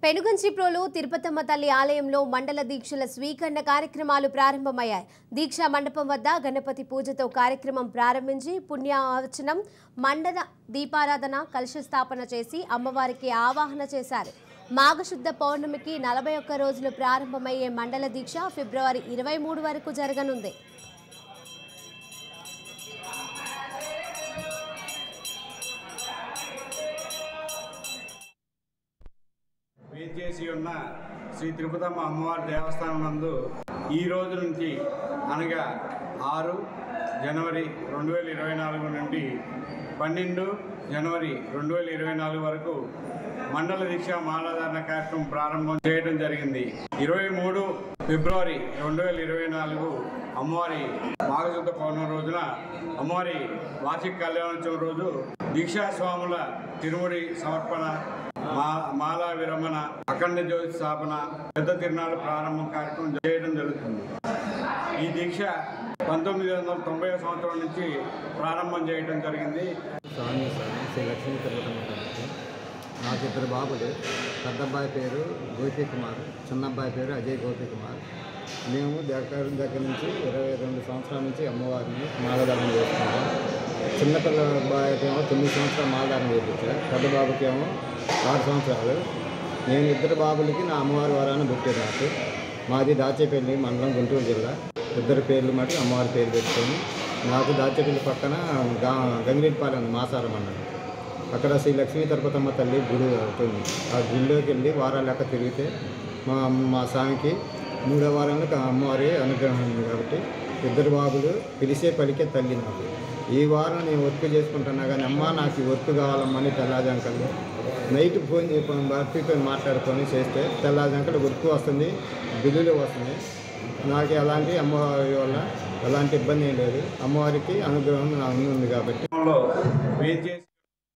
పెనుగంచిప్రోలు తిరుపతమ్మ తల్లి ఆలయంలో మండల దీక్షల స్వీకరణ కార్యక్రమాలు ప్రారంభమయ్యాయి. దీక్షా మండపం వద్ద గణపతి పూజతో కార్యక్రమం ప్రారంభించి పుణ్యావచనం, మండల దీపారాధన, కలశ స్థాపన చేసి అమ్మవారికి ఆవాహన చేశారు. మాఘశుద్ధ పౌర్ణమికి 41 రోజులు ప్రారంభమయ్యే మండల దీక్ష ఫిబ్రవరి 23 వరకు జరగనుంది. వేచేసి ఉన్న శ్రీ తిరుపతమ్మ అమ్మవారి దేవస్థానం నందు ఈ రోజు నుంచి అనగా 6 జనవరి 2024 నుండి 12 జనవరి 2024 వరకు మండల దీక్ష మాలాధారణ కార్యక్రమం ప్రారంభం చేయడం జరిగింది. 23 ఫిబ్రవరి 2024 అమ్మవారి మాఘశుద్ధ పౌర్ణమి రోజున అమ్మవారి వార్షిక కళ్యాణోత్సవం రోజు దీక్షా స్వాముల తిరుముడి సమర్పణ, మాలా విరమణ, అఖండ జ్యోతి స్థాపన, పెద్ద తిరునాళ్ళ ప్రారంభం కార్యక్రమం చేయడం జరుగుతుంది. ఈ దీక్ష 1990 సంవత్సరం నుంచి ప్రారంభం చేయడం జరిగింది. శ్రీ లక్ష్మీ తిరుపతమ్మ తల్లికి నాకు 2 బాబులు. పెద్దబ్బాయి పేరు గోపి కుమార్, చిన్నబ్బాయి పేరు అజయ్ గోపి కుమార్. మేము దగ్గర నుంచి 22 సంవత్సరాల నుంచి అమ్మవారిని మాలధారణ చేస్తున్నాం. చిన్నపిల్ల అబ్బాయికి ఏమో 9 సంవత్సరాలు మాలధారణ చేయించారు. పెద్ద బాబుకి ఏమో 6 సంవత్సరాలు. నేను 2 బాబులకి నా అమ్మవారి వారాన్ని బుట్టి రాసు. మాది దాచేపల్లి మండలం, గుంటూరు జిల్లా. 2 పేర్లు మటు అమ్మవారి పేరు పెట్టుకొని నాకు దాచేపల్లి పక్కన గంగిరెడ్డిపాలెం మాసారం అన్నాడు. అక్కడ శ్రీ లక్ష్మీ తిరుపతమ్మ తల్లి గుడి అవుతుంది. ఆ గుడిలోకి వెళ్ళి వారాల లెక్క తిరిగితే మా స్వామికి 3వ వారంలో అమ్మవారి అనుగ్రహం ఉంది. కాబట్టి 2 బాబులు పిలిచే పలికే తల్లి నాకు. ఈ వారం నేను వర్క్ చేసుకుంటున్నా కానీ అమ్మ నాకు ఈ వర్క్ కావాలమ్మని తెల్లాజంకలు నైట్ ఫోన్ చేయడం భర్తీతో మాట్లాడుకొని చేస్తే తెల్లాజంకలు వర్క్ వస్తుంది, బిల్లులు వస్తుంది. నాకు ఎలాంటి అమ్మవారి వల్ల ఎలాంటి ఇబ్బంది ఏం లేదు. అమ్మవారికి అనుగ్రహం ఉంది కాబట్టి